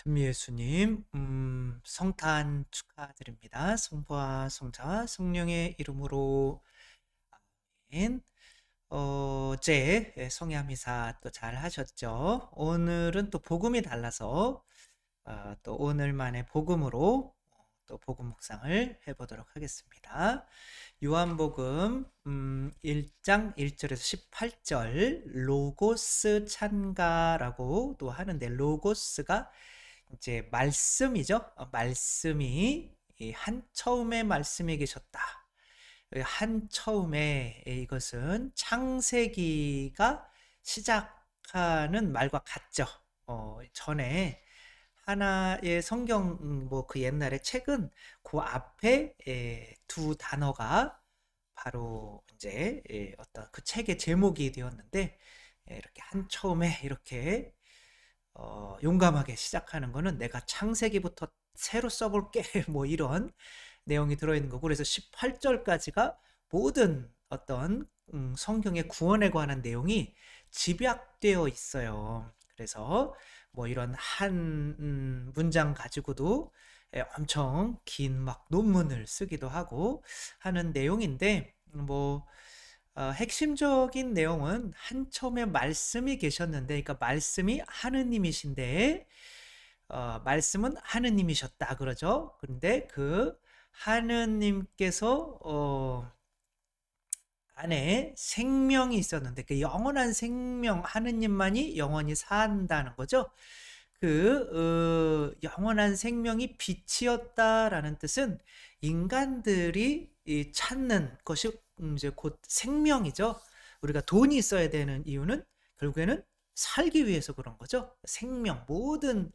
전미 예수님, 성탄 축하드립니다. 성부와 성자와 성령의 이름으로 아멘. 어제 성야 미사 또 잘 하셨죠? 오늘은 또 복음이 달라서 또 오늘만의 복음으로 또 복음 묵상을 해보도록 하겠습니다. 요한복음 1장 1절에서 18절 로고스 찬가라고도 하는데 로고스가 이제 말씀이죠. 말씀이 한 처음에 말씀이 계셨다. 한 처음에 이것은 창세기가 시작하는 말과 같죠. 전에 하나의 성경 뭐 그 옛날에 책은 그 앞에 두 단어가 바로 이제 어떤 그 책의 제목이 되었는데 이렇게 한 처음에 이렇게 용감하게 시작하는 거는 내가 창세기부터 새로 써볼게 뭐 이런 내용이 들어있는 거고 그래서 18절까지가 모든 어떤 성경의 구원에 관한 내용이 집약되어 있어요. 그래서 뭐 이런 한 문장 가지고도 엄청 긴 막 논문을 쓰기도 하고 하는 내용인데 뭐 핵심적인 내용은 한 처음에 말씀이 계셨는데, 그러니까 말씀이 하느님이신데, 말씀은 하느님이셨다 그러죠. 그런데 그 하느님께서 안에 생명이 있었는데 그 영원한 생명 하느님만이 영원히 산다는 거죠. 그 영원한 생명이 빛이었다라는 뜻은 인간들이 찾는 것이 이제 곧 생명이죠. 우리가 돈이 있어야 되는 이유는 결국에는 살기 위해서 그런 거죠. 생명, 모든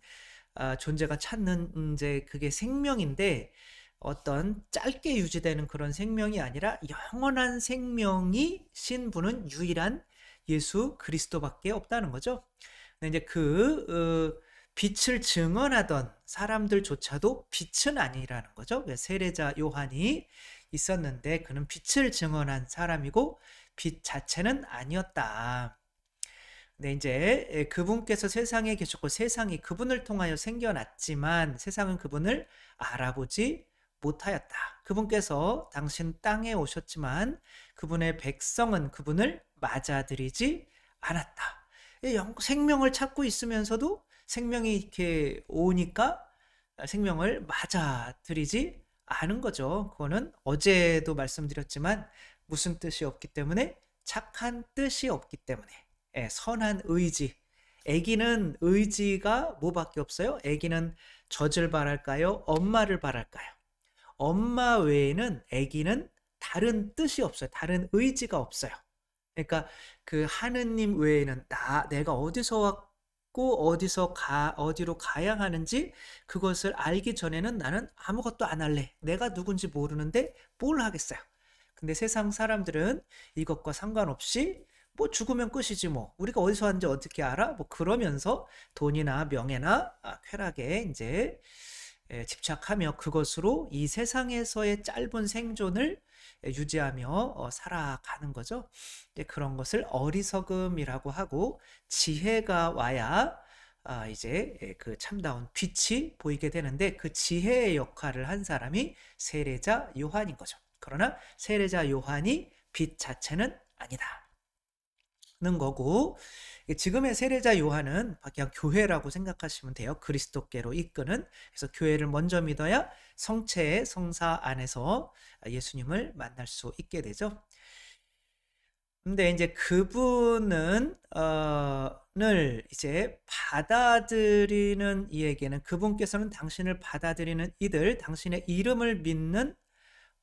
존재가 찾는 이제 그게 생명인데 어떤 짧게 유지되는 그런 생명이 아니라 영원한 생명이 신 분은 유일한 예수 그리스도밖에 없다는 거죠. 근데 이제 빛을 증언하던 사람들조차도 빛은 아니라는 거죠. 세례자 요한이 있었는데 그는 빛을 증언한 사람이고 빛 자체는 아니었다. 근데 이제 그분께서 세상에 계셨고 세상이 그분을 통하여 생겨났지만 세상은 그분을 알아보지 못하였다. 그분께서 당신 땅에 오셨지만 그분의 백성은 그분을 맞아들이지 않았다. 생명을 찾고 있으면서도 생명이 이렇게 오니까 생명을 맞아들이지 않은 거죠. 그거는 어제도 말씀드렸지만 무슨 뜻이 없기 때문에 착한 뜻이 없기 때문에 선한 의지. 아기는 의지가 뭐밖에 없어요? 아기는 젖을 바랄까요? 엄마를 바랄까요? 엄마 외에는 아기는 다른 뜻이 없어요. 다른 의지가 없어요. 그러니까 그 하느님 외에는 내가 어디서 왔고 어디로 가야 하는지 그것을 알기 전에는 나는 아무것도 안 할래. 내가 누군지 모르는데 뭘 하겠어요. 근데 세상 사람들은 이것과 상관없이 뭐 죽으면 끝이지 뭐 우리가 어디서 왔는지 어떻게 알아? 뭐 그러면서 돈이나 명예나 쾌락에 이제 집착하며 그것으로 이 세상에서의 짧은 생존을 유지하며 살아가는 거죠. 그런 것을 어리석음이라고 하고 지혜가 와야 이제 그 참다운 빛이 보이게 되는데 그 지혜의 역할을 한 사람이 세례자 요한인 거죠. 그러나 세례자 요한이 빛 자체는 아니다. 는 거고 지금의 세례자 요한은 그냥 교회라고 생각하시면 돼요. 그리스도께로 이끄는. 그래서 교회를 먼저 믿어야 성체의 성사 안에서 예수님을 만날 수 있게 되죠. 근데 이제 그분은 늘 이제 받아들이는 이에게는 그분께서는 당신을 받아들이는 이들, 당신의 이름을 믿는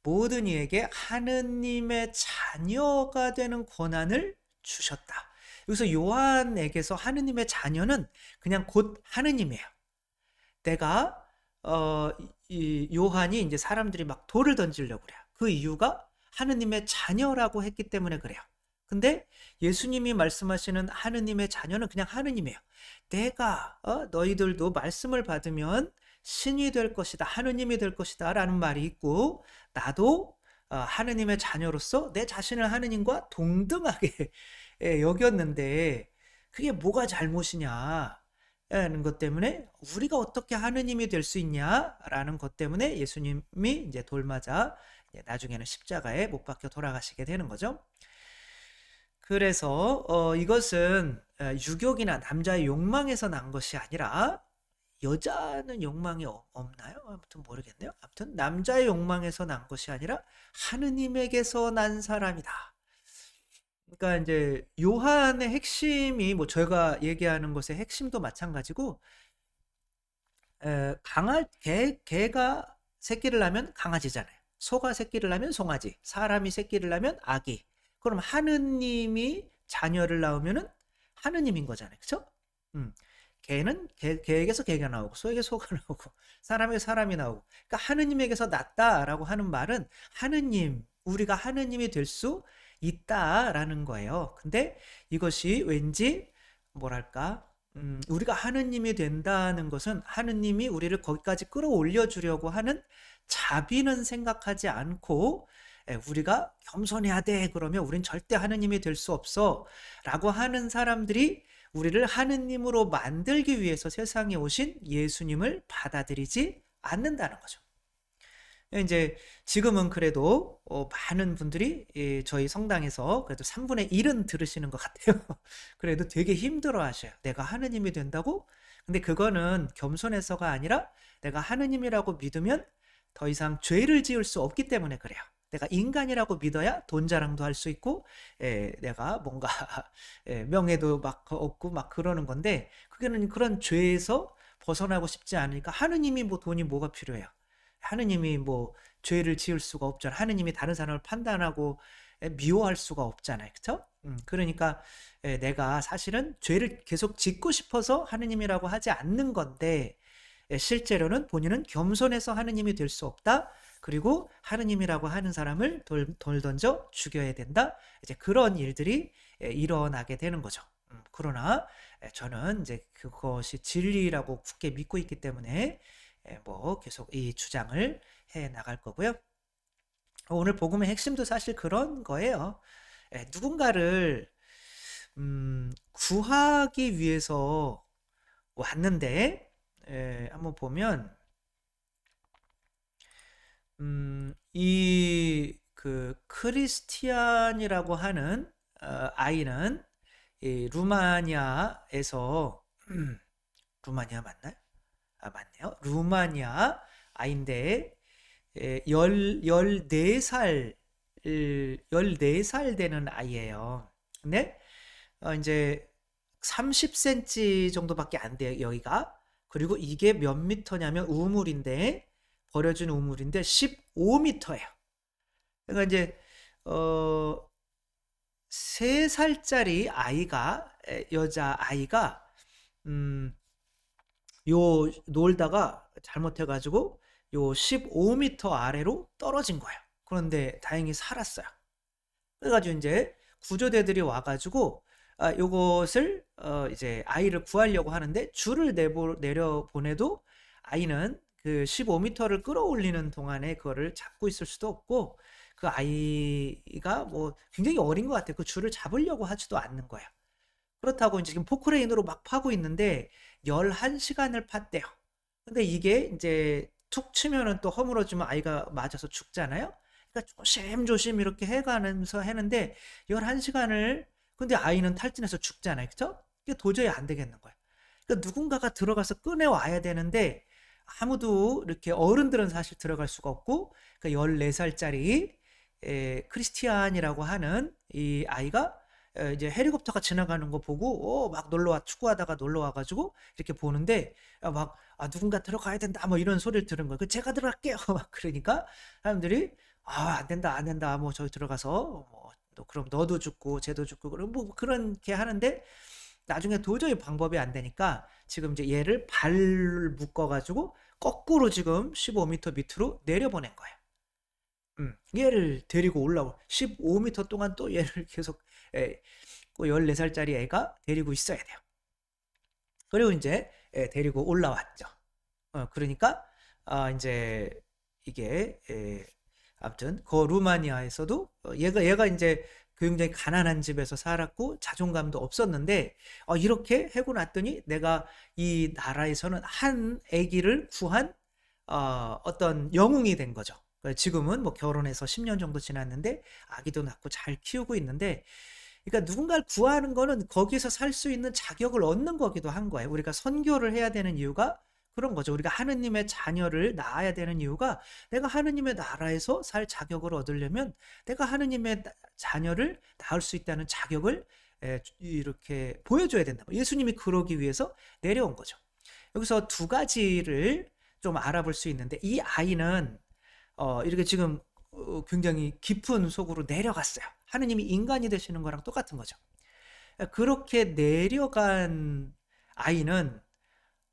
모든 이에게 하느님의 자녀가 되는 권한을 주셨다. 여기서 요한에게서 하느님의 자녀는 그냥 곧 하느님이에요. 내가 이 요한이 이제 사람들이 막 돌을 던지려고 그래요. 그 이유가 하느님의 자녀라고 했기 때문에 그래요. 근데 예수님이 말씀하시는 하느님의 자녀는 그냥 하느님이에요. 내가 너희들도 말씀을 받으면 신이 될 것이다. 하느님이 될 것이다. 라는 말이 있고 나도 하느님의 자녀로서 내 자신을 하느님과 동등하게 여겼는데 그게 뭐가 잘못이냐. 하는 것 때문에 우리가 어떻게 하느님이 될 수 있냐라는 것 때문에 예수님이 이제 돌맞아 나중에는 십자가에 못 박혀 돌아가시게 되는 거죠. 그래서 이것은 유욕이나 남자의 욕망에서 난 것이 아니라 여자는 욕망이 없나요? 아무튼 모르겠네요. 아무튼 남자의 욕망에서 난 것이 아니라 하느님에게서 난 사람이다. 그러니까 이제 요한의 핵심이 뭐 제가 얘기하는 것의 핵심도 마찬가지고 개가 새끼를 낳으면 강아지잖아요. 소가 새끼를 낳으면 송아지, 사람이 새끼를 낳으면 아기. 그럼 하느님이 자녀를 낳으면은 하느님인 거잖아요. 그쵸? 개는 개에게서 개가 나오고 소에게 소가 나오고 사람에게 사람이 나오고, 그러니까 하느님에게서 났다라고 하는 말은 하느님, 우리가 하느님이 될 수 있다라는 거예요. 근데 이것이 왠지 뭐랄까 우리가 하느님이 된다는 것은 하느님이 우리를 거기까지 끌어올려 주려고 하는 자비는 생각하지 않고 우리가 겸손해야 돼 그러면 우린 절대 하느님이 될 수 없어 라고 하는 사람들이 우리를 하느님으로 만들기 위해서 세상에 오신 예수님을 받아들이지 않는다는 거죠. 이제 지금은 그래도 많은 분들이 저희 성당에서 그래도 3분의 1은 들으시는 것 같아요. 그래도 되게 힘들어 하셔요. 내가 하느님이 된다고? 근데 그거는 겸손해서가 아니라 내가 하느님이라고 믿으면 더 이상 죄를 지을 수 없기 때문에 그래요. 내가 인간이라고 믿어야 돈 자랑도 할 수 있고 내가 뭔가 명예도 막 얻고 막 그러는 건데, 그게는 그런 죄에서 벗어나고 싶지 않으니까 하느님이 뭐 돈이 뭐가 필요해요. 하느님이 뭐 죄를 지을 수가 없잖아요. 하느님이 다른 사람을 판단하고 미워할 수가 없잖아요. 그렇죠? 그러니까 내가 사실은 죄를 계속 짓고 싶어서 하느님이라고 하지 않는 건데 실제로는 본인은 겸손해서 하느님이 될 수 없다. 그리고 하느님이라고 하는 사람을 돌 던져 죽여야 된다. 이제 그런 일들이 일어나게 되는 거죠. 그러나 저는 이제 그것이 진리라고 굳게 믿고 있기 때문에 뭐 계속 이 주장을 해 나갈 거고요. 오늘 복음의 핵심도 사실 그런 거예요. 누군가를 구하기 위해서 왔는데 한번 보면 이 그 크리스티안이라고 하는 아이는 이 루마니아에서 루마니아 맞나요? 아, 맞네요. 루마니아 아인데 14살 14살 되는 아이예요. 근데 이제 30cm 정도밖에 안 돼요, 여기가. 그리고 이게 몇 미터냐면 우물인데 버려진 우물인데 15m예요. 그러니까 이제 3살짜리 아이가 여자 아이가 요 놀다가 잘못해가지고 요 15m 아래로 떨어진 거예요. 그런데 다행히 살았어요. 그래가지고 이제 구조대들이 와가지고 요것을 이제 아이를 구하려고 하는데 줄을 내려 보내도 아이는 그 15m를 끌어올리는 동안에 그거를 잡고 있을 수도 없고, 그 아이가 뭐 굉장히 어린 것 같아요. 그 줄을 잡으려고 하지도 않는 거예요. 그렇다고 이제 지금 포크레인으로 막 파고 있는데 11시간을 팠대요. 근데 이게 이제 툭 치면은 또 허물어지면 아이가 맞아서 죽잖아요. 그러니까 조심조심 이렇게 해가면서 했는데 11시간을, 근데 아이는 탈진해서 죽잖아요. 그쵸? 이게 도저히 안 되겠는 거예요. 그러니까 누군가가 들어가서 꺼내와야 되는데 아무도 이렇게 어른들은 사실 들어갈 수가 없고, 그러니까 14살짜리 크리스티안이라고 하는 이 아이가 이제 헬리콥터가 지나가는 거 보고 막 축구하다가 놀러 와가지고 이렇게 보는데 막 누군가 들어가야 된다 뭐 이런 소리를 들은 거예요. 제가 들어갈게요 막 그러니까 사람들이 안 된다 안 된다 뭐 저기 들어가서 뭐 그럼 너도 죽고 쟤도 죽고 그럼 뭐 그렇게 하는데 나중에 도저히 방법이 안 되니까 지금 이제 얘를 발 묶어가지고 거꾸로 지금 15m 밑으로 내려보낸 거예요. 얘를 데리고 올라오고 15m 동안 또 얘를 계속 14살짜리 애가 데리고 있어야 돼요. 그리고 이제 데리고 올라왔죠. 그러니까 이제 이게 아무튼 그 루마니아에서도 얘가 이제 굉장히 가난한 집에서 살았고 자존감도 없었는데 이렇게 하고 났더니 내가 이 나라에서는 한 아기를 구한 어떤 영웅이 된 거죠. 지금은 뭐 결혼해서 10년 정도 지났는데 아기도 낳고 잘 키우고 있는데, 그러니까 누군가를 구하는 거는 거기서 살 수 있는 자격을 얻는 거기도 한 거예요. 우리가 선교를 해야 되는 이유가 그런 거죠. 우리가 하느님의 자녀를 낳아야 되는 이유가 내가 하느님의 나라에서 살 자격을 얻으려면 내가 하느님의 자녀를 낳을 수 있다는 자격을 이렇게 보여줘야 된다. 예수님이 그러기 위해서 내려온 거죠. 여기서 두 가지를 좀 알아볼 수 있는데, 이 아이는 이렇게 지금 굉장히 깊은 속으로 내려갔어요. 하느님이 인간이 되시는 거랑 똑같은 거죠. 그렇게 내려간 아이는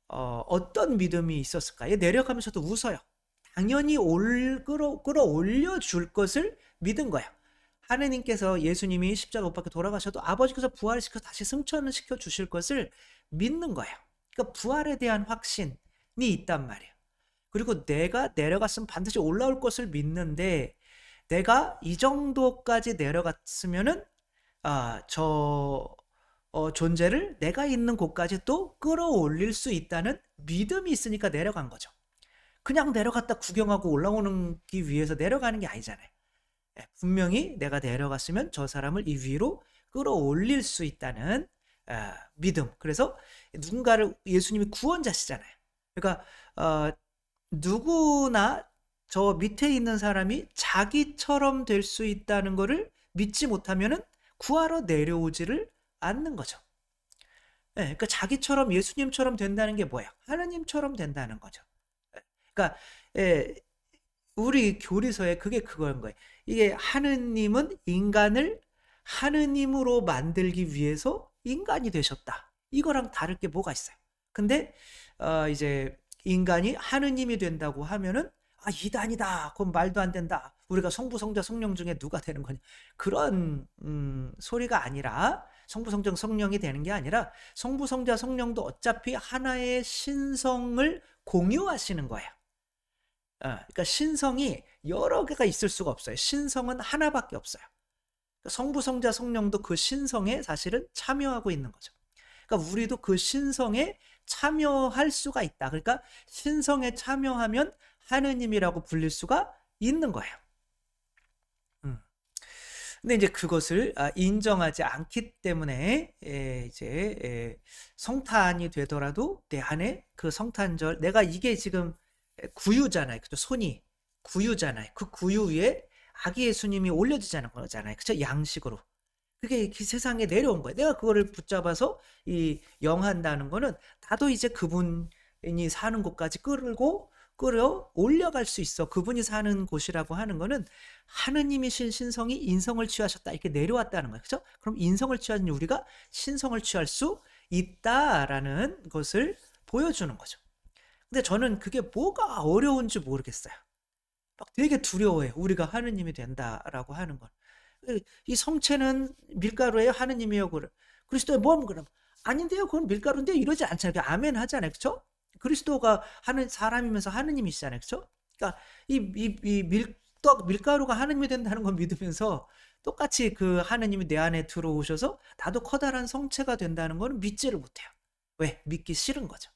어떤 믿음이 있었을까요? 내려가면서도 웃어요. 당연히 끌어올려 줄 것을 믿은 거예요. 하느님께서 예수님이 십자가 못 박혀 돌아가셔도 아버지께서 부활시켜 다시 승천을 시켜 주실 것을 믿는 거예요. 그러니까 부활에 대한 확신이 있단 말이에요. 그리고 내가 내려갔으면 반드시 올라올 것을 믿는데, 내가 이 정도까지 내려갔으면은 저 존재를 내가 있는 곳까지 또 끌어올릴 수 있다는 믿음이 있으니까 내려간 거죠. 그냥 내려갔다 구경하고 올라오기 위해서 내려가는 게 아니잖아요. 분명히 내가 내려갔으면 저 사람을 이 위로 끌어올릴 수 있다는 믿음. 그래서 누군가를, 예수님이 구원자시잖아요. 그러니까 누구나 저 밑에 있는 사람이 자기처럼 될 수 있다는 것을 믿지 못하면은 구하러 내려오지를 않는 거죠. 그러니까 자기처럼 예수님처럼 된다는 게 뭐예요? 하나님처럼 된다는 거죠. 그러니까 우리 교리서에 그게 그거인 거예요. 이게 하느님은 인간을 하느님으로 만들기 위해서 인간이 되셨다. 이거랑 다를 게 뭐가 있어요? 근데 이제 인간이 하느님이 된다고 하면은 이단이다. 그건 말도 안 된다. 우리가 성부, 성자, 성령 중에 누가 되는 거냐. 그런 소리가 아니라, 성부, 성자, 성령이 되는 게 아니라 성부, 성자, 성령도 어차피 하나의 신성을 공유하시는 거예요. 그러니까 신성이 여러 개가 있을 수가 없어요. 신성은 하나밖에 없어요. 그러니까 성부, 성자, 성령도 그 신성에 사실은 참여하고 있는 거죠. 그러니까 우리도 그 신성에 참여할 수가 있다. 그러니까 신성에 참여하면 하느님이라고 불릴 수가 있는 거예요. 근데 이제 그것을 인정하지 않기 때문에 이제 성탄이 되더라도 내 안에 그 성탄절, 내가 이게 지금 구유잖아요. 그죠? 손이 구유잖아요. 그 구유 위에 아기 예수님이 올려지자는 거잖아요. 그죠? 양식으로. 그게 세상에 내려온 거예요. 내가 그거를 붙잡아서 이 영한다는 거는 나도 이제 그분이 사는 곳까지 끌어 올려갈 수 있어. 그분이 사는 곳이라고 하는 거는 하느님이신 신성이 인성을 취하셨다. 이렇게 내려왔다는 거예요. 그렇죠? 그럼 인성을 취한 우리가 신성을 취할 수 있다라는 것을 보여주는 거죠. 근데 저는 그게 뭐가 어려운지 모르겠어요. 막 되게 두려워해요. 우리가 하느님이 된다라고 하는 건. 이 성체는 밀가루예요? 하느님이요? 그리스도의 몸 그럼 아닌데요? 그건 밀가루인데 이러지 않잖아요. 아멘 하잖아요. 그렇죠? 그리스도가 하는 사람이면서 하느님이시잖아요. 그렇죠? 그러니까 이 밀가루가 하느님이 된다는 걸 믿으면서 똑같이 그 하느님이 내 안에 들어오셔서 나도 커다란 성체가 된다는 걸 믿지를 못해요. 왜? 믿기 싫은 거죠.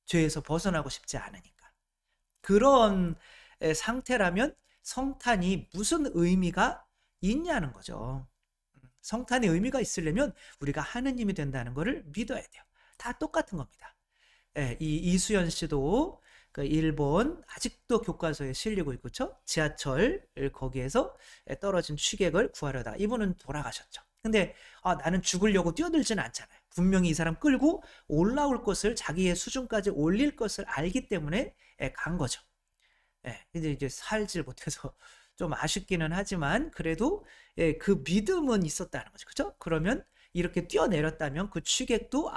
죄에서 벗어나고 싶지 않으니까. 그런 상태라면 성탄이 무슨 의미가 있냐는 거죠. 성탄의 의미가 있으려면 우리가 하느님이 된다는 것을 믿어야 돼요. 다 똑같은 겁니다. 이 이수연 씨도 그 일본 아직도 교과서에 실리고 있고, 그렇죠? 지하철 거기에서 떨어진 취객을 구하려다가 이분은 돌아가셨죠. 근데 나는 죽으려고 뛰어들지는 않잖아요. 분명히 이 사람 끌고 올라올 것을, 자기의 수준까지 올릴 것을 알기 때문에 간 거죠. 근데 이제 살질 못해서 좀 아쉽기는 하지만 그래도 그 믿음은 있었다는 거죠. 그렇죠? 그러면 이렇게 뛰어내렸다면 그 취객도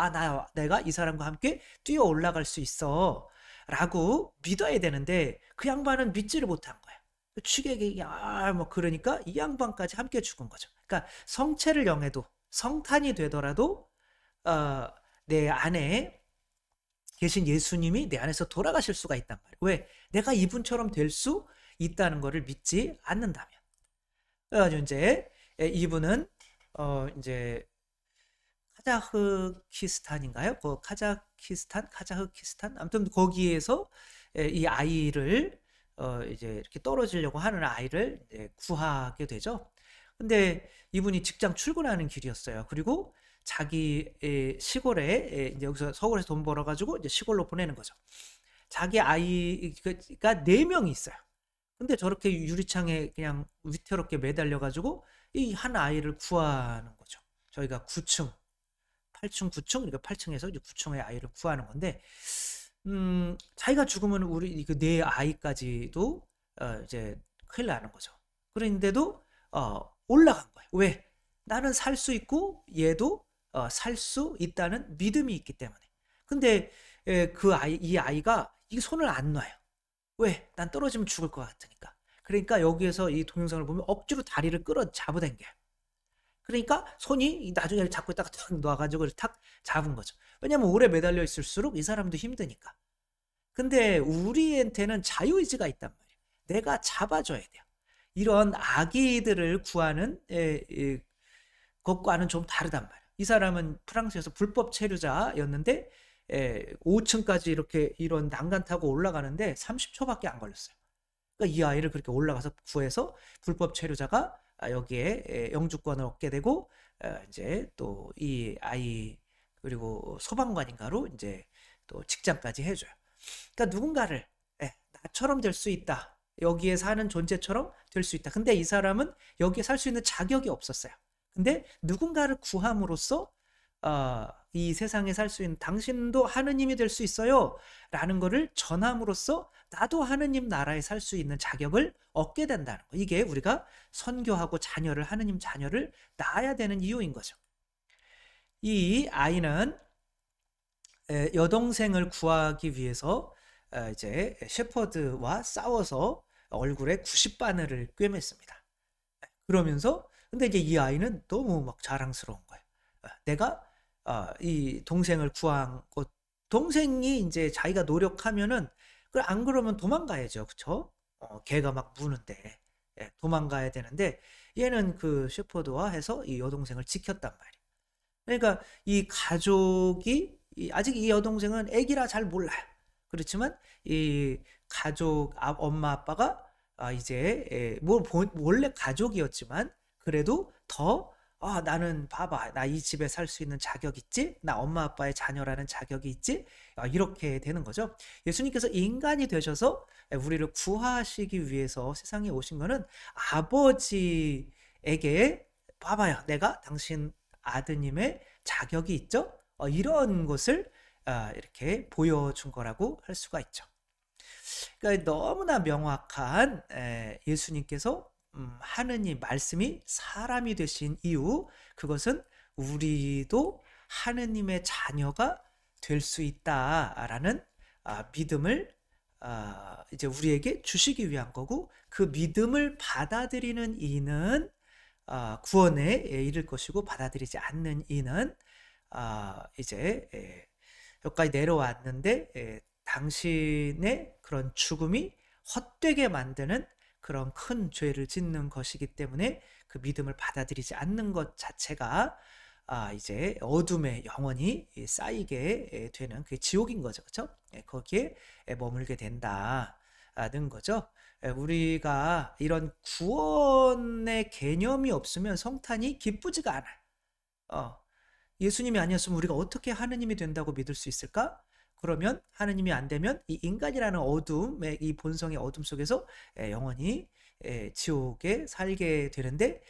내가 이 사람과 함께 뛰어 올라갈 수 있어 라고 믿어야 되는데 그 양반은 믿지를 못한 거예요. 그 취객이 뭐 그러니까 이 양반까지 함께 죽은 거죠. 그러니까 성체를 영해도, 성탄이 되더라도 내 안에 계신 예수님이 내 안에서 돌아가실 수가 있단 말이에요. 왜? 내가 이분처럼 될 수 있다는 것을 믿지 않는다면. 그래가지고 이제 이분은 이제 카자흐키스탄인가요? 카자흐키스탄? 아무튼 거기에서 이 아이를 이제 이렇게 떨어지려고 하는 아이를 이제 구하게 되죠. 근데 이분이 직장 출근하는 길이었어요. 그리고 자기 시골에 이제 여기서 서울에서 돈 벌어가지고 이제 시골로 보내는 거죠. 자기 아이가 네 명이 있어요. 근데 저렇게 유리창에 그냥 위태롭게 매달려가지고 이 한 아이를 구하는 거죠. 저희가 9층, 8층, 9층, 그러니까 8층에서 이제 9층의 아이를 구하는 건데, 자기가 죽으면 우리 그 네 아이까지도 이제 큰일 나는 거죠. 그런데도 올라간 거예요. 왜? 나는 살 수 있고 얘도 살 수 있다는 믿음이 있기 때문에. 근데 이 아이가 이 손을 안 놔요. 왜? 난 떨어지면 죽을 것 같으니까. 그러니까 여기에서 이 동영상을 보면 억지로 다리를 끌어 잡아당겨요. 그러니까 손이 나중에 잡고 있다가 탁 놔가지고 탁 잡은 거죠. 왜냐면 오래 매달려 있을수록 이 사람도 힘드니까. 근데 우리한테는 자유의지가 있단 말이에요. 내가 잡아줘야 돼요. 이런 아기들을 구하는 것과는 좀 다르단 말이에요. 이 사람은 프랑스에서 불법 체류자였는데 5층까지 이렇게 이런 난간 타고 올라가는데 30초밖에 안 걸렸어요. 그러니까 이 아이를 그렇게 올라가서 구해서 불법 체류자가 여기에 영주권을 얻게 되고 이제 또 이 아이 그리고 소방관인가로 이제 또 직장까지 해줘요. 그러니까 누군가를 나처럼 될 수 있다. 여기에 사는 존재처럼 될 수 있다. 근데 이 사람은 여기에 살 수 있는 자격이 없었어요. 근데 누군가를 구함으로써 이 세상에 살 수 있는 당신도 하느님이 될 수 있어요. 라는 거를 전함으로써 나도 하느님 나라에 살 수 있는 자격을 얻게 된다는 거. 이게 우리가 선교하고 하느님 자녀를 낳아야 되는 이유인 거죠. 이 아이는 여동생을 구하기 위해서 이제 셰퍼드와 싸워서 얼굴에 90바늘을 꿰맸습니다. 그러면서 근데 이제 이 아이는 너무 막 자랑스러운 거예요. 내가 이 동생을 구한 것, 동생이 이제 자기가 노력하면은 안 그러면 도망가야죠, 그쵸? 걔가 막 무는데 도망가야 되는데 얘는 그 셰퍼드와 해서 이 여동생을 지켰단 말이에요. 그러니까 이 가족이 아직 이 여동생은 애기라 잘 몰라요. 그렇지만 이 가족 엄마 아빠가 이제 뭐 원래 가족이었지만 그래도 더 나는 봐봐 나 이 집에 살 수 있는 자격 있지? 나 엄마 아빠의 자녀라는 자격이 있지? 이렇게 되는 거죠. 예수님께서 인간이 되셔서 우리를 구하시기 위해서 세상에 오신 거는 아버지에게 봐봐요 내가 당신 아드님의 자격이 있죠? 이런 것을 이렇게 보여준 거라고 할 수가 있죠. 그러니까 너무나 명확한 예수님께서 하느님 말씀이 사람이 되신 이유, 그것은 우리도 하느님의 자녀가 될 수 있다라는 믿음을 이제 우리에게 주시기 위한 거고, 그 믿음을 받아들이는 이는 구원에 이를 것이고, 받아들이지 않는 이는 이제 여기까지 내려왔는데 당신의 그런 죽음이 헛되게 만드는 그런 큰 죄를 짓는 것이기 때문에 그 믿음을 받아들이지 않는 것 자체가 이제 어둠에 영원히 쌓이게 되는 그 지옥인 거죠. 그렇죠? 거기에 머물게 된다는 거죠. 우리가 이런 구원의 개념이 없으면 성탄이 기쁘지가 않아요. 예수님이 아니었으면 우리가 어떻게 하느님이 된다고 믿을 수 있을까? 그러면 하느님이 안 되면 이 인간이라는 어둠의 이 본성의 어둠 속에서 영원히 지옥에 살게 되는데,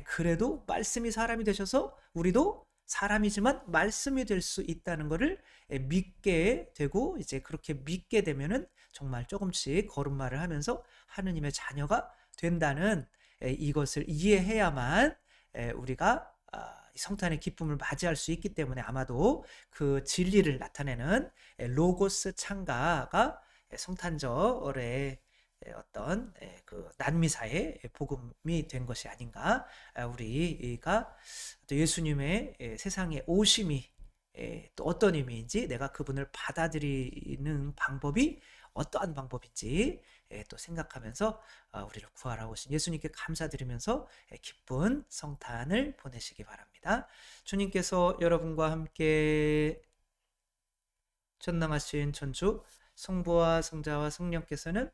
그래도 말씀이 사람이 되셔서 우리도 사람이지만 말씀이 될 수 있다는 것을 믿게 되고, 이제 그렇게 믿게 되면은 정말 조금씩 걸음마를 하면서 하느님의 자녀가 된다는 이것을 이해해야만 우리가 성탄의 기쁨을 맞이할 수 있기 때문에 아마도 그 진리를 나타내는 로고스 창가가 성탄절의 어떤 그 난미사의 복음이 된 것이 아닌가. 우리가 또 예수님의 세상에 오심이 또 어떤 의미인지, 내가 그분을 받아들이는 방법이 어떠한 방법인지 또 생각하면서 우리를 구하러 오신 예수님께 감사드리면서 기쁜 성탄을 보내시기 바랍니다. 주님께서 여러분과 함께 전능하신 천주 성부와 성자와 성령께서는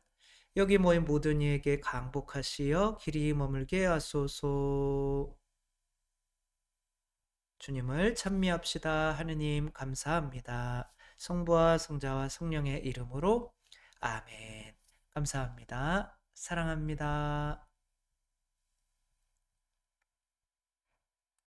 여기 모인 모든 이에게 강복하시어 길이 머물게 하소서. 주님을 찬미합시다. 하느님 감사합니다. 성부와 성자와 성령의 이름으로 아멘. 감사합니다. 사랑합니다.